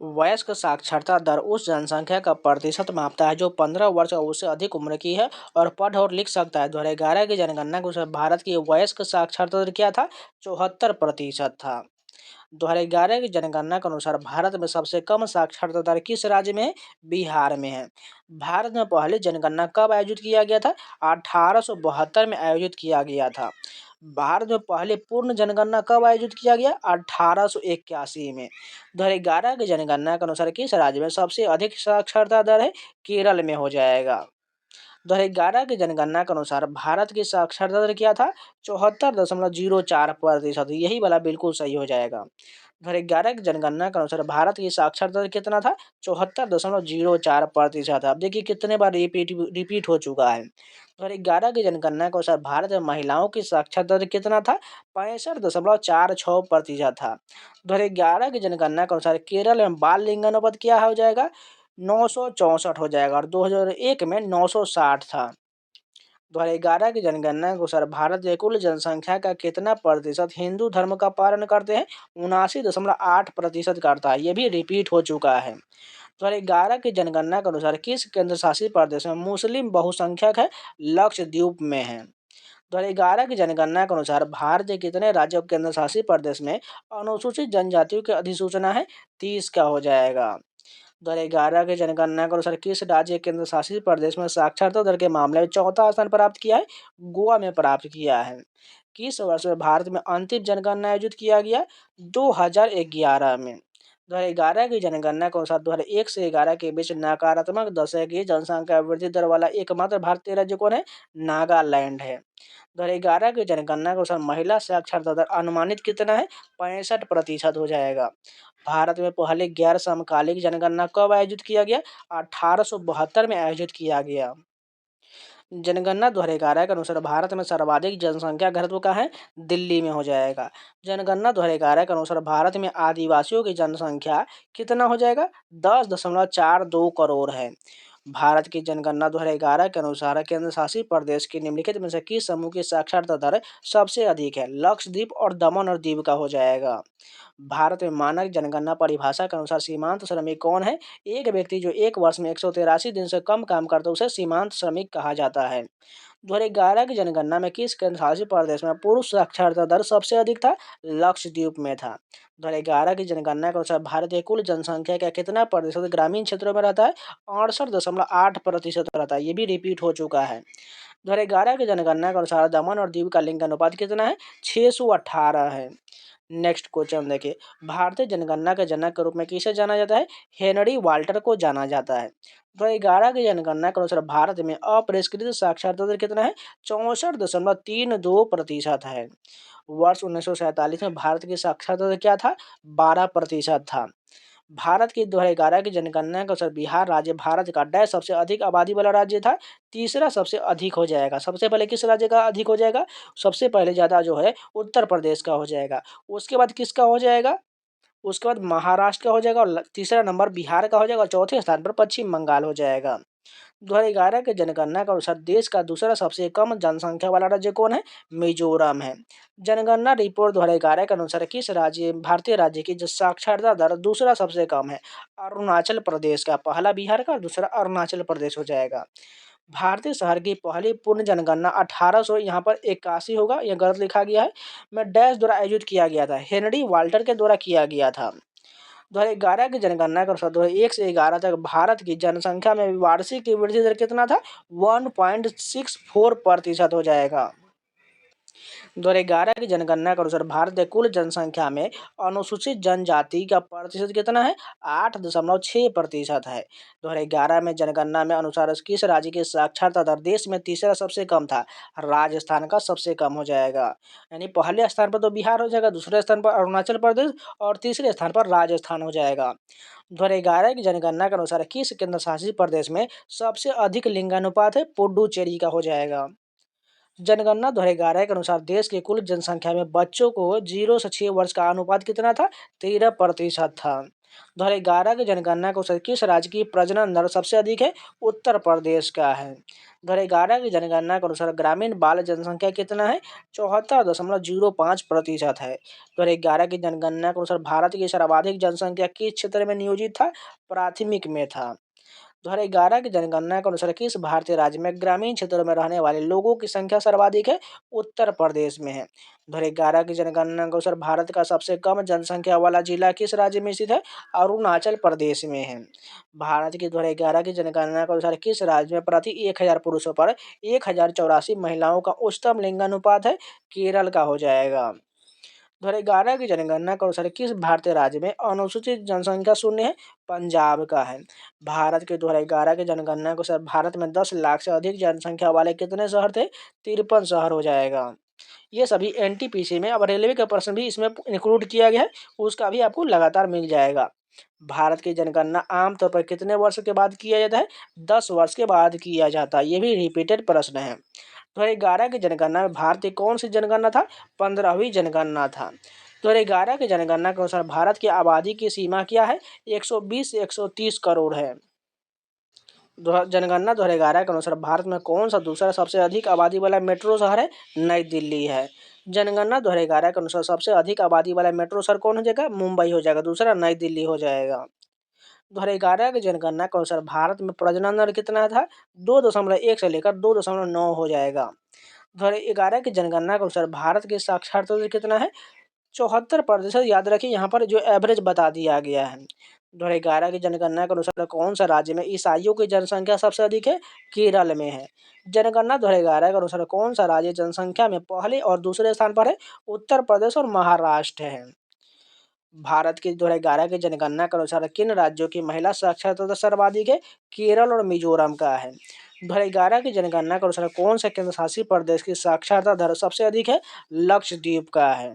वयस्क साक्षरता दर उस जनसंख्या का प्रतिशत मापता है जो 15 वर्ष और उससे अधिक उम्र की है और पढ़ और लिख सकता है। 2011 की जनगणना के अनुसार भारत की वयस्क साक्षरता दर क्या था? 74% था। 2011 की जनगणना के अनुसार भारत में सबसे कम साक्षरता दर किस राज्य में है? बिहार में है। भारत में पहली जनगणना कब आयोजित किया गया था? 1872 में आयोजित किया गया था। भारत में पहले पूर्ण जनगणना कब आयोजित किया गया? 1881 में। 2011 की जनगणना के अनुसार किस राज्य में सबसे अधिक साक्षरता दर है? केरल में हो जाएगा। 2011 की जनगणना के अनुसार भारत की साक्षरता दर क्या था? 74.04%। यही वाला बिल्कुल सही हो जाएगा। 2011 की जनगणना के अनुसार भारत की साक्षरता दर कितना था? 74.04%। अब देखिए कितने बार रिपीट हो चुका है। 2011 की जनगणना के अनुसार भारत में महिलाओं की साक्षरता दर कितना था? 65.46% था। 2011 की जनगणना के अनुसार केरल में बाल लिंगानुपात क्या हो जाएगा? 964 हो जाएगा और 2001 में 960 था। 2011 की जनगणना के अनुसार भारत की कुल जनसंख्या का कितना प्रतिशत हिंदू धर्म का पालन करते हैं? 79.8% करता है। ये भी रिपीट हो चुका है। 2011 की जनगणना के अनुसार किस केंद्र शासित प्रदेश में मुस्लिम बहुसंख्यक है? लक्षद्वीप में है। 2011 की जनगणना के अनुसार भारत के कितने राज्य और केंद्र शासित प्रदेश में अनुसूचित जनजातियों की अधिसूचना है? 30 का हो जाएगा। 2011 की जनगणना के अनुसार किस राज्य केंद्र शासित प्रदेश में साक्षरता दर के मामले में चौथा स्थान प्राप्त किया है? गोवा में प्राप्त किया है। किस वर्ष में भारत में अंतिम जनगणना आयोजित किया गया? 2011 में। 2011 की जनगणना के अनुसार 2001 से 11 के बीच नकारात्मक दशक की जनसंख्या वृद्धि दर वाला एकमात्र भारतीय राज्य कौन है? नागालैंड है। 2011 की जनगणना के अनुसार महिला साक्षरता दर अनुमानित कितना है? 65% हो जाएगा। भारत में पहले गैर समकालिक जनगणना कब आयोजित किया गया? 1872 में आयोजित किया गया। जनगणना 2011 के अनुसार भारत में सर्वाधिक जनसंख्या घनत्व का है? दिल्ली में हो जाएगा। जनगणना 2011 के अनुसार भारत में आदिवासियों की जनसंख्या कितना हो जाएगा? 10.42 करोड़ है। भारत की जनगणना 2011 के अनुसार केंद्र शासित प्रदेश की निम्नलिखित में से किस समूह की साक्षरता दर सबसे अधिक है? लक्षद्वीप और दमन और दीव का हो जाएगा। भारत में मानक जनगणना परिभाषा के अनुसार सीमांत श्रमिक कौन है? एक व्यक्ति जो एक वर्ष में 183 दिन से कम काम करता है उसे सीमांत श्रमिक कहा जाता है। 2011 की जनगणना में किस केंद्र शासित प्रदेश में पुरुष साक्षरता दर सबसे अधिक था? लक्षद्वीप में था। 2011 की जनगणना के अनुसार भारत की कुल जनसंख्या का कितना प्रतिशत ग्रामीण क्षेत्रों में रहता है? 68.8% रहता है। ये भी रिपीट हो चुका है। 2011 की जनगणना के अनुसार दमन और दीव का लिंग अनुपात कितना है? 618 है। नेक्स्ट क्वेश्चन देखिए, भारतीय जनगणना के जनक के रूप में किसे जाना जाता है? हेनरी वाल्टर को जाना जाता है। 2011 की जनगणना के अनुसार भारत में अपरिष्कृत साक्षरता दर कितना है? 64.32% है। वर्ष 1947 में भारत की साक्षरता दर क्या था? 12% था। भारत की 2011 की जनगणना के अनुसार बिहार राज्य भारत का डैश सबसे अधिक आबादी वाला राज्य था? तीसरा सबसे अधिक हो जाएगा। सबसे पहले किस राज्य का अधिक हो जाएगा? सबसे पहले ज़्यादा जो है उत्तर प्रदेश का हो जाएगा। उसके बाद किसका हो जाएगा? उसके बाद महाराष्ट्र का हो जाएगा और तीसरा नंबर बिहार का हो जाएगा और चौथे स्थान पर पश्चिम बंगाल हो जाएगा। 2011 की जनगणना के अनुसार देश का दूसरा सबसे कम जनसंख्या वाला राज्य कौन है? मिजोरम है। जनगणना रिपोर्ट 2011 के अनुसार किस राज्य भारतीय राज्य की जो साक्षरता दर दूसरा सबसे कम है? अरुणाचल प्रदेश का, पहला बिहार का और दूसरा अरुणाचल प्रदेश हो जाएगा। भारतीय शहर की पहली पूर्ण जनगणना 1800 यहाँ पर 81 होगा, यह गलत लिखा गया है। मैं डैश द्वारा आयोजित किया गया था, हेनरी वाल्टर के द्वारा किया गया था। 2011 की जनगणना के अनुसार 2001 से 11 तक भारत की जनसंख्या में वार्षिक वृद्धि दर कितना था? 1.64% हो जाएगा। 2011 की जनगणना के अनुसार भारत के कुल जनसंख्या में अनुसूचित जनजाति का प्रतिशत कितना है? 8.6% है। 2011 में जनगणना में अनुसार किस राज्य की साक्षरता दर देश में तीसरा सबसे कम था? राजस्थान का सबसे कम हो जाएगा। यानी पहले स्थान पर तो बिहार हो जाएगा, दूसरे स्थान पर अरुणाचल प्रदेश और तीसरे स्थान पर राजस्थान हो जाएगा। 2011 की जनगणना के अनुसार किस केंद्र शासित प्रदेश में सबसे अधिक लिंगानुपात है? पुडुचेरी का हो जाएगा। जनगणना 2011 के अनुसार देश की कुल जनसंख्या में बच्चों को 0 से 6 वर्ष का अनुपात कितना था? 13% था। 2011 की जनगणना के अनुसार किस राज्य की प्रजनन दर सबसे अधिक है? उत्तर प्रदेश का है। 2011 की जनगणना के अनुसार ग्रामीण बाल जनसंख्या कितना है? 74.05% है। 2011 की जनगणना के अनुसार भारत की सर्वाधिक जनसंख्या किस क्षेत्र में नियोजित था? प्राथमिक में था। 2011 की जनगणना के अनुसार किस भारतीय राज्य में ग्रामीण क्षेत्रों में रहने वाले लोगों की संख्या सर्वाधिक है? उत्तर प्रदेश में है। 2011 की जनगणना के अनुसार भारत का सबसे कम जनसंख्या वाला जिला किस राज्य में स्थित है? अरुणाचल प्रदेश में है। भारत की 2011 की जनगणना के अनुसार किस राज्य में प्रति 1000 पुरुषों पर 1084 महिलाओं का उच्चतम लिंगानुपात है? केरल का हो जाएगा। 2011 की जनगणना के अनुसार किस भारतीय राज्य में अनुसूचित जनसंख्या शून्य है? पंजाब का है। भारत के 2011 की जनगणना के अनुसार भारत में 10 लाख से अधिक जनसंख्या वाले कितने शहर थे? 53 शहर हो जाएगा। ये सभी एनटीपीसी में, अब रेलवे का प्रश्न भी इसमें इंक्लूड किया गया है, उसका भी आपको लगातार मिल जाएगा। भारत की जनगणना आमतौर पर कितने वर्ष के बाद किया जाता है? 10 वर्ष के बाद किया जाता है। ये भी रिपीटेड प्रश्न है। 2011 की जनगणना में भारत की कौन सी जनगणना था? 15वीं जनगणना था। 2011 की जनगणना के अनुसार भारत की आबादी की सीमा क्या है? 120 से 130 करोड़ है। जनगणना 2011 के अनुसार भारत में कौन सा दूसरा सबसे अधिक आबादी वाला मेट्रो शहर है? नई दिल्ली है। जनगणना 2011 के अनुसार सबसे अधिक आबादी वाला मेट्रो शहर कौन हो जाएगा? मुंबई हो जाएगा, दूसरा नई दिल्ली हो जाएगा। 2011 की जनगणना के अनुसार भारत में प्रजनन दर कितना था? 2.1 से लेकर 2.9 हो जाएगा। 2011 की जनगणना के अनुसार भारत की साक्षरता दर कितना है? 74%। याद रखिए, यहाँ पर जो एवरेज बता दिया गया है। 2011 की जनगणना के अनुसार कौन सा राज्य में ईसाइयों की जनसंख्या सबसे अधिक है? केरल में है। जनगणना 2011 के अनुसार कौन सा राज्य जनसंख्या में पहले और दूसरे स्थान पर है? उत्तर प्रदेश और महाराष्ट्र है। भारत की 2011 की जनगणना के अनुसार किन राज्यों की महिला साक्षरता दर सर्वाधिक है? केरल और मिजोरम का है। 2011 की जनगणना के अनुसार कौन से केंद्र शासित प्रदेश की साक्षरता दर सबसे अधिक है? लक्षद्वीप का है।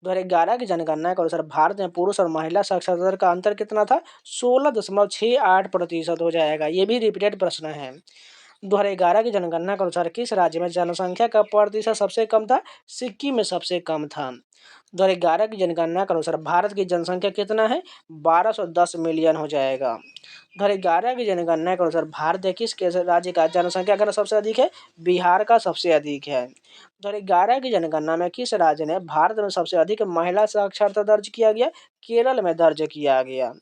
2011 की जनगणना के अनुसार भारत में पुरुष और महिला साक्षरता दर का अंतर कितना था? 16.68% हो जाएगा। ये भी रिपीटेड प्रश्न है। 2011 की जनगणना के अनुसार किस राज्य में जनसंख्या का प्रतिशत सबसे कम था? सिक्किम में सबसे कम था। 2011 की जनगणना के अनुसार भारत की जनसंख्या कितना है? 1210 मिलियन हो जाएगा। 2011 की जनगणना के अनुसार भारत के किस राज्य का जनसंख्या घनत्व सबसे अधिक है? बिहार का सबसे अधिक है। 2011 की जनगणना में किस राज्य ने भारत में सबसे अधिक महिला साक्षरता दर्ज किया गया? केरल में दर्ज किया गया।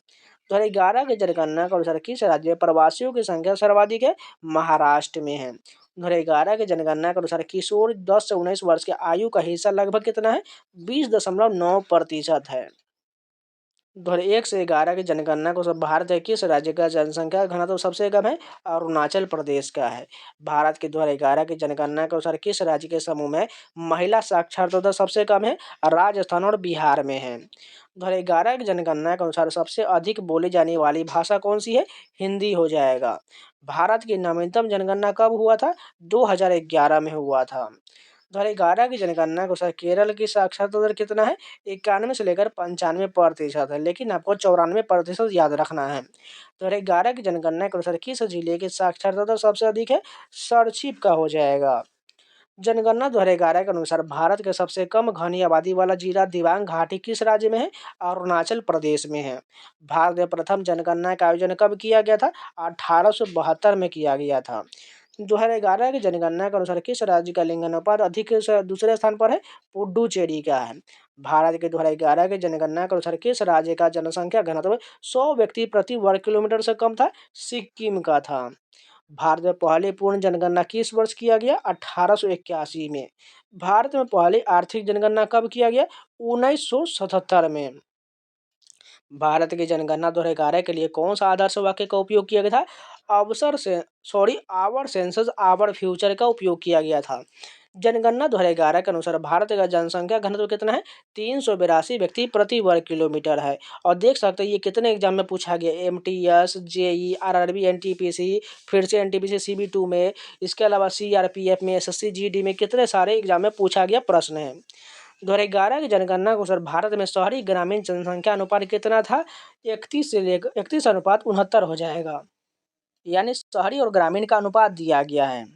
2011 की जनगणना के अनुसार किस राज्य में प्रवासियों की संख्या सर्वाधिक है? महाराष्ट्र में है। 2011 की जनगणना के अनुसार किशोर 10 से 19 वर्ष की आयु का हिस्सा लगभग कितना है? 20.9% है। 2001 से 11 की जनगणना को सब भारत के किस राज्य का जनसंख्या घनत्व सबसे कम है? अरुणाचल प्रदेश का है। भारत की 2011 की जनगणना के अनुसार किस राज्य के समूह में महिला साक्षरता दर सबसे कम है? राजस्थान और बिहार में है। 2011 की जनगणना के अनुसार सबसे अधिक बोली जाने वाली भाषा कौन सी है? हिंदी हो जाएगा। भारत की नवीनतम जनगणना कब हुआ था? 2011 में हुआ था। 2011 की जनगणना के अनुसार केरल की साक्षरता दर कितना है? 91 से लेकर 95% है, लेकिन आपको 94% याद रखना है। 2011 की जनगणना के अनुसार किस जिले की साक्षरता दर सबसे अधिक है? सरछिप का हो जाएगा। जनगणना 2011 के अनुसार भारत के सबसे कम घनी आबादी वाला जिला दिबांग घाटी किस राज्य में है? अरुणाचल प्रदेश में है। भारत में प्रथम जनगणना का आयोजन कब किया गया था? 1872 में किया गया था। 2011 की जनगणना के अनुसार किस राज्य का लिंगानुपात दूसरे स्थान पर है? पुडुचेरी का है। भारत के 2011 की जनगणना के अनुसार किस राज्य का जनसंख्या घनत्व 100 व्यक्ति प्रति वर्ग किलोमीटर से कम था? सिक्किम का था। भारत में पहली पूर्ण जनगणना किस वर्ष किया गया? 1881 में। भारत में पहली आर्थिक जनगणना कब किया गया? 1977 में। भारत की जनगणना 2011 के लिए कौन सा आदर्श वाक्य का उपयोग किया गया था? आवर सेंसस आवर फ्यूचर का उपयोग किया गया था। जनगणना 2011 के अनुसार भारत का जनसंख्या घनत्व कितना है? 382 व्यक्ति प्रति वर्ग किलोमीटर है। और देख सकते हैं ये कितने एग्जाम में पूछा गया, एमटीएस, जेई, आरआरबी, एनटीपीसी, फिर से एनटीपीसी सीबी2 में, इसके अलावा सीआरपीएफ में, एसएससी जीडी में कितने सारे एग्जाम में पूछा गया प्रश्न है। 2011 की जनगणना के अनुसार भारत में शहरी ग्रामीण जनसंख्या अनुपात कितना था? 31 से लेकर 31:69 हो जाएगा। यानी शहरी और ग्रामीण का अनुपात दिया गया है।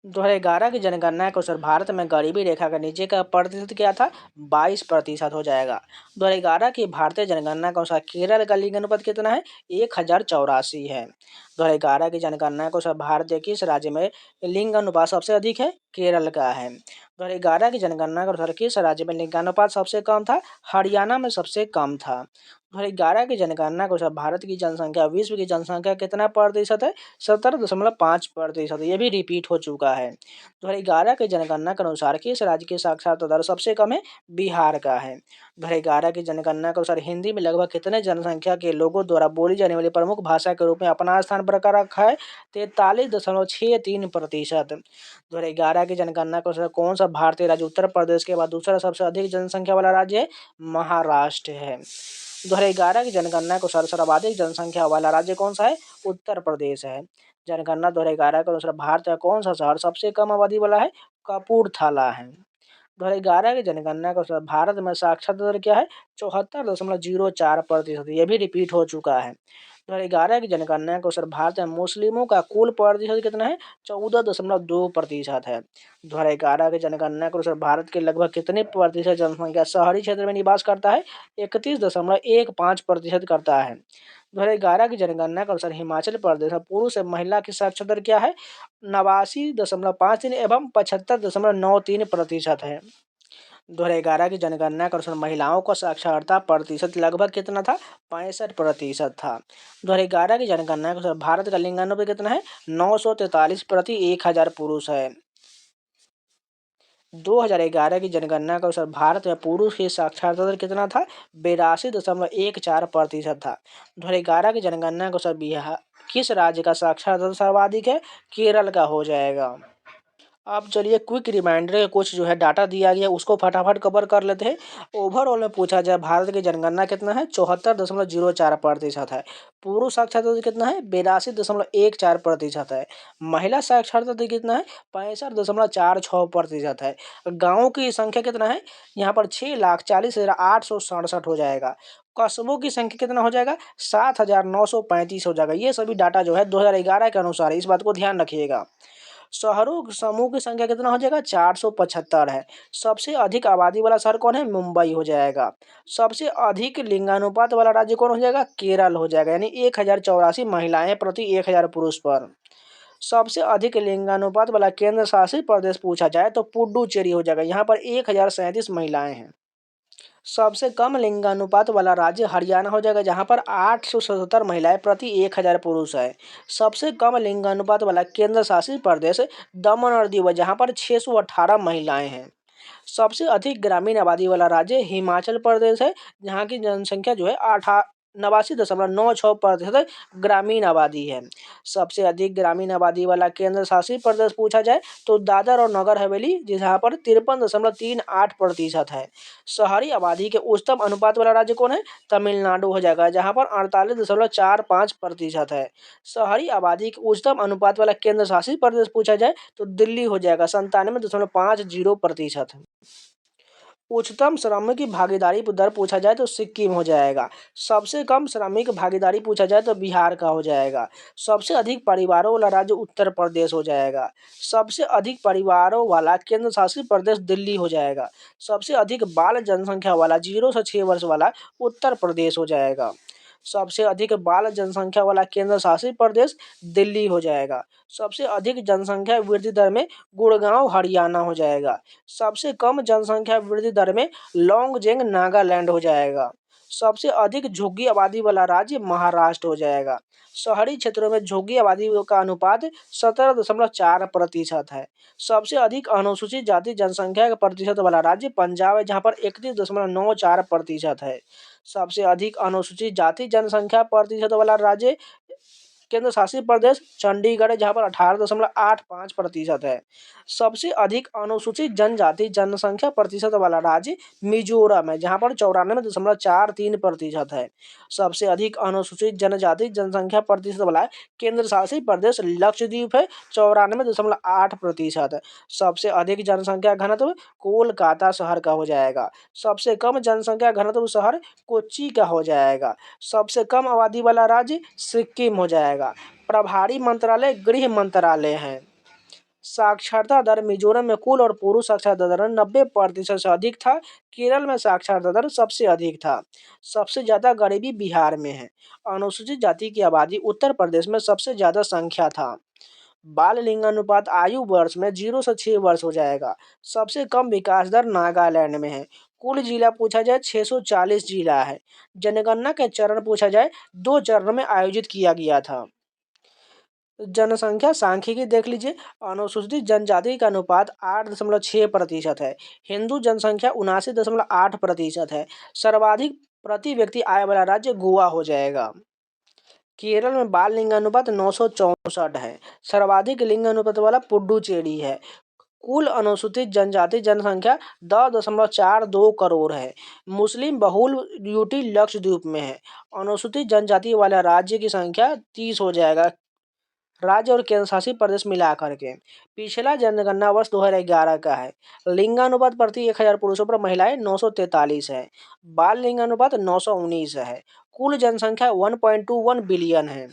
2011 की जनगणना के अनुसार भारत में गरीबी रेखा के नीचे का प्रतिशत क्या था? 22% हो जाएगा। 2011 की भारतीय जनगणना के अनुसार केरल का लिंग अनुपात कितना है? 1084 है। 2011 की जनगणना के अनुसार भारत के किस राज्य में लिंग अनुपात सबसे अधिक है? केरल का है। 2011 की जनगणना के अनुसार किस राज्य में लिंगानुपात सबसे कम था? हरियाणा में सबसे कम था। 2011 की जनगणना के अनुसार भारत की जनसंख्या विश्व की जनसंख्या कितना प्रतिशत है? 17.5%। ये भी रिपीट हो चुका है। 2011 की जनगणना के अनुसार किस राज्य की साक्षरता दर सबसे कम है? बिहार का है। 2011 की जनगणना के अनुसार हिंदी में लगभग कितने जनसंख्या के लोगों द्वारा बोली जाने वाली प्रमुख भाषा के रूप में अपना स्थान बरकरार रखा है? 43.63%। 2011 की जनगणना के अनुसार कौन सा भारतीय राज्य उत्तर प्रदेश के बाद दूसरा सबसे अधिक जनसंख्या वाला राज्य है? महाराष्ट्र है। 2011 की जनगणना के अनुसार सर्वाधिक जनसंख्या वाला राज्य कौन सा है? उत्तर प्रदेश है। जनगणना 2011 के अनुसार भारत का कौन सा शहर सबसे कम आबादी वाला है? कपूरथला है। 2011 की जनगणना के अनुसार भारत में साक्षरता दर क्या है? 74.04%। ये भी रिपीट हो चुका है। 2011 की जनगणना के अनुसार भारत में मुस्लिमों का कुल प्रतिशत कितना है? 14.2% है। 2011 की जनगणना के अनुसार भारत के लगभग कितने प्रतिशत जनसंख्या शहरी क्षेत्र में निवास करता है? 31.15% करता है। 2011 की जनगणना के अनुसार हिमाचल प्रदेश में पुरुष एवं महिला की साक्षरता दर क्या है? 89.53 एवं 75.93% है। 2011 की जनगणना के अनुसार महिलाओं का साक्षरता प्रतिशत लगभग कितना था? 65% था। 2011 की जनगणना के अनुसार भारत का लिंगानुपात कितना है? 943 प्रति 1000 पुरुष है। 2011 की जनगणना के अनुसार भारत में पुरुष की साक्षरता दर कितना था? 82.14% था। 2011 की जनगणना के अनुसार बिहार किस राज्य का साक्षरता दर सर्वाधिक है? केरल का हो जाएगा। अब चलिए क्विक रिमाइंडर कुछ जो है डाटा दिया गया उसको फटाफट कवर कर लेते हैं। ओवरऑल में पूछा जाए भारत की जनगणना कितना है? 74.04% है। पुरुष साक्षरता दर कितना है? 82.14% है। महिला साक्षरता दर कितना है? 65.46% है। गाँव की संख्या कितना है? यहाँ पर 6,40,867 हो जाएगा। कस्बों की संख्या कितना हो जाएगा? 7,935 हो जाएगा। ये सभी डाटा जो है 2011 के अनुसार है, इस बात को ध्यान रखिएगा। शहरों समूह की संख्या कितना हो जाएगा? 475 है। सबसे अधिक आबादी वाला शहर कौन है? मुंबई हो जाएगा। सबसे अधिक लिंगानुपात वाला राज्य कौन हो जाएगा? केरल हो जाएगा। यानी 1084 महिलाएं प्रति 1000 पुरुष पर। सबसे अधिक लिंगानुपात वाला केंद्र शासित प्रदेश पूछा जाए तो पुडुचेरी हो जाएगा। यहाँ पर 1037 महिलाएं हैं। सबसे कम लिंगानुपात वाला राज्य हरियाणा हो जाएगा, जहां पर 877 महिलाएं प्रति 1000 पुरुष है। सबसे कम लिंगानुपात वाला केंद्र शासित प्रदेश दमन और दीव, जहां पर 618 महिलाएं हैं। सबसे अधिक ग्रामीण आबादी वाला राज्य हिमाचल प्रदेश है, जहां की जनसंख्या जो है 89.96% ग्रामीण आबादी है। सबसे अधिक ग्रामीण आबादी वाला केंद्र शासित प्रदेश पूछा जाए तो दादर और नगर हवेली, जहाँ पर 53.38% है। शहरी आबादी के उच्चतम अनुपात वाला राज्य कौन है? तमिलनाडु हो जाएगा, जहाँ पर 48.45% है। शहरी आबादी के उच्चतम अनुपात वाला केंद्र शासित प्रदेश पूछा जाए तो दिल्ली हो जाएगा, 97.50%। उच्चतम श्रमिक भागीदारी दर पूछा जाए तो सिक्किम हो जाएगा। सबसे कम श्रमिक भागीदारी पूछा जाए तो बिहार का हो जाएगा। सबसे अधिक परिवारों वाला राज्य उत्तर प्रदेश हो जाएगा। सबसे अधिक परिवारों वाला केंद्र शासित प्रदेश दिल्ली हो जाएगा। सबसे अधिक बाल जनसंख्या वाला 0 से 6 वर्ष वाला उत्तर प्रदेश हो जाएगा। सबसे अधिक बाल जनसंख्या वाला केंद्र शासित प्रदेश दिल्ली हो जाएगा। सबसे अधिक जनसंख्या वृद्धि दर में गुड़गांव हरियाणा हो जाएगा। सबसे कम जनसंख्या वृद्धि दर में लॉन्गजेंग नागालैंड हो जाएगा। सबसे अधिक झुग्गी आबादी वाला राज्य महाराष्ट्र हो जाएगा। शहरी क्षेत्रों में झुग्गी आबादी का अनुपात 17.4% है। सबसे अधिक अनुसूचित जाति जनसंख्या का प्रतिशत वाला राज्य पंजाब है, जहां पर 31.94% है। सबसे अधिक अनुसूचित जाति जनसंख्या प्रतिशत वाला राज्य केंद्र शासित प्रदेश चंडीगढ़ है, जहां पर 18.85% है। सबसे अधिक अनुसूचित जनजाति जनसंख्या प्रतिशत वाला राज्य मिजोरम है, जहां पर 94.43% है। सबसे अधिक अनुसूचित जनजाति जनसंख्या प्रतिशत वाला केंद्र शासित प्रदेश लक्षद्वीप है, 94.8% है। सबसे अधिक जनसंख्या घनत्व कोलकाता शहर का हो जाएगा। सबसे कम जनसंख्या घनत्व शहर कोच्चि का हो जाएगा। सबसे कम आबादी वाला राज्य सिक्किम हो जाएगा। प्रभारी मंत्रालय गृह मंत्रालय है। साक्षरता दर मिजोरम में कुल और पुरुष साक्षरता दर 90% से अधिक था। केरल में साक्षरता दर सबसे अधिक था। सबसे ज्यादा गरीबी बिहार में है। अनुसूचित जाति की आबादी उत्तर प्रदेश में सबसे ज्यादा संख्या था। बाल लिंगानुपात आयु वर्ष में 0 से 6 वर्ष हो जाएगा। सबसे कम विकास दर नागालैंड में है। कुल जिला पूछा जाए 640 जिला है। जनगणना के चरण पूछा जाए 2 चरणों में आयोजित किया गया था। जनसंख्या सांख्यिकी देख लीजिए। अनुसूचित जनजाति का अनुपात 8.6% है। हिंदू जनसंख्या 79.8% है। सर्वाधिक प्रति व्यक्ति आय वाला राज्य गोवा हो जाएगा। केरल में बाल लिंगानुपात 964 है। सर्वाधिक लिंगानुपात वाला पुडुचेरी है। कुल अनुसूचित जनजाति जनसंख्या 10.42 करोड़ है। मुस्लिम बहुल यूटी लक्षद्वीप में है। अनुसूचित जनजाति वाला राज्य की संख्या 30 हो जाएगा, राज्य और केंद्र शासित प्रदेश मिलाकर के। पिछला जनगणना वर्ष 2011 का है। लिंगानुपात प्रति 1000 पुरुषों पर महिलाएं 943 है। बाल लिंगानुपात 919 है। कुल जनसंख्या 1.21 बिलियन है।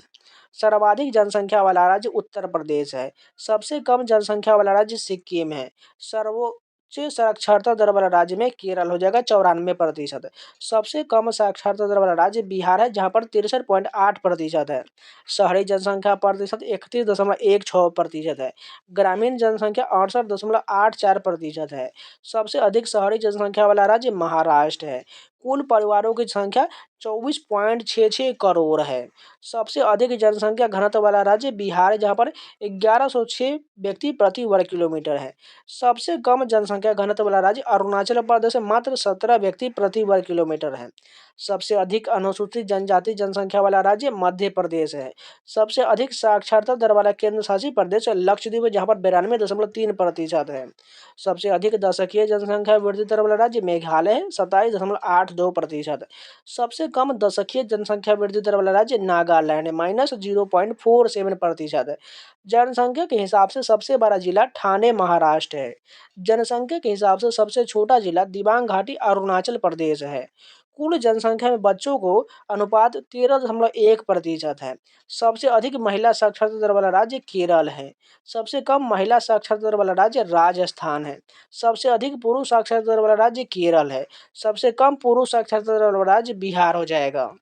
सर्वाधिक जनसंख्या वाला राज्य उत्तर प्रदेश है। सबसे कम जनसंख्या वाला राज्य सिक्किम है। सर्वोच्च साक्षरता दर वाला राज्य में केरल हो जाएगा, 94%। सबसे कम साक्षरता दर वाला राज्य बिहार है, जहां पर 63.8% है। शहरी जनसंख्या प्रतिशत 31.16% है। ग्रामीण जनसंख्या 68.84% है। सबसे अधिक शहरी जनसंख्या वाला राज्य महाराष्ट्र है। कुल परिवारों की संख्या 24.66 करोड़ है। सबसे अधिक जनसंख्या घनत्व वाला राज्य बिहार है, जहां पर 1106 व्यक्ति प्रति वर्ग किलोमीटर है। सबसे कम जनसंख्या घनत्व वाला राज्य अरुणाचल प्रदेश है, मात्र 17 व्यक्ति प्रति वर्ग किलोमीटर है। सबसे अधिक अनुसूचित जनजाति जनसंख्या वाला राज्य मध्य प्रदेश है। सबसे अधिक साक्षरता दर वाला केंद्र शासित प्रदेश लक्षद्वीप है, जहां पर 92.3% है। सबसे अधिक दशकीय जनसंख्या वृद्धि दर वाला राज्य मेघालय है, 27.82%। सबसे कम दशकीय जनसंख्या वृद्धि दर वाला राज्य नागालैंड है, -0.47% है। जनसंख्या के हिसाब से सबसे बड़ा जिला ठाणे महाराष्ट्र है। जनसंख्या के हिसाब से सबसे छोटा जिला दिबांग घाटी अरुणाचल प्रदेश है। कुल जनसंख्या में बच्चों को अनुपात 13.1% है। सबसे अधिक महिला साक्षरता दर वाला राज्य केरल है। सबसे कम महिला साक्षरता दर वाला राज्य राजस्थान है। सबसे अधिक पुरुष साक्षरता दर वाला राज्य केरल है। सबसे कम पुरुष साक्षरता दर वाला राज्य बिहार हो जाएगा।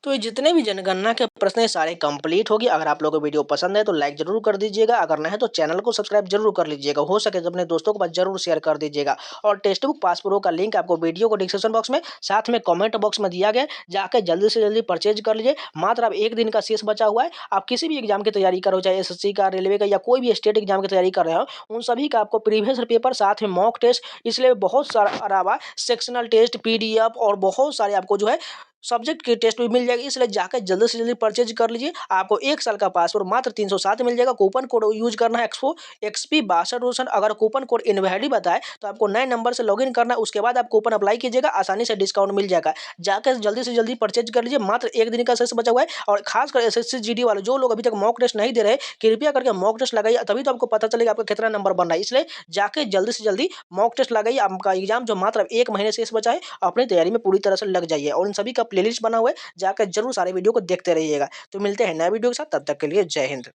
तो ये जितने भी जनगणना के प्रश्न हैं सारे कंप्लीट होगी। अगर आप लोगों को वीडियो पसंद है तो लाइक जरूर कर दीजिएगा। अगर नहीं है तो चैनल को सब्सक्राइब जरूर कर लीजिएगा। हो सके तो अपने दोस्तों के पास जरूर शेयर कर दीजिएगा। और टेक्स्ट बुक पास प्रो का लिंक आपको वीडियो को डिस्क्रिप्शन बॉक्स में साथ में कमेंट बॉक्स में दिया गया है। जाकर जल्दी से जल्दी परचेज कर लीजिए। मात्र अब 1 दिन का शेष बचा हुआ है। आप किसी भी एग्जाम की तैयारी करो, चाहे एसएससी का, रेलवे का या कोई भी स्टेट एग्जाम की तैयारी कर रहे हो, उन सभी का आपको प्रीवियस पेपर साथ में मॉक टेस्ट, इसलिए बहुत सारा अलावा सेक्शनल टेस्ट, पीडीएफ और बहुत सारे आपको जो है सब्जेक्ट की टेस्ट भी मिल जाएगी, इसलिए जाकर जल्दी से जल्दी परचेज कर लीजिए। आपको 1 साल का पासवर्ड मात्र 307 मिल जाएगा। कूपन कोड यूज़ करना है एक्सपो XP 62 अगर कूपन कोड इनवैलिड बताए तो आपको नए नंबर से लॉगिन करना है, उसके बाद आप कूपन अप्लाई कीजिएगा, आसानी से डिस्काउंट मिल जाएगा। जाकर जल्दी से जल्दी परचेज कर लीजिए, मात्र 1 दिन का शेष बचा हुआ है। और खासकर SSC GD वाले जो लोग अभी तक मॉक टेस्ट नहीं दे रहे, कृपया करके मॉक टेस्ट लगाइए, तभी तो आपको पता चलेगा आपका कितना नंबर बन रहा है। इसलिए जाके जल्दी से जल्दी मॉक टेस्ट लगाइए, आपका एग्जाम जो मात्र 1 महीने शेष बचा है, अपनी तैयारी में पूरी तरह से लग जाइए। और इन सभी का प्लेलिस्ट बना हुआ है, जाकर जरूर सारे वीडियो को देखते रहिएगा। तो मिलते हैं नए वीडियो के साथ, तब तक के लिए जय हिंद।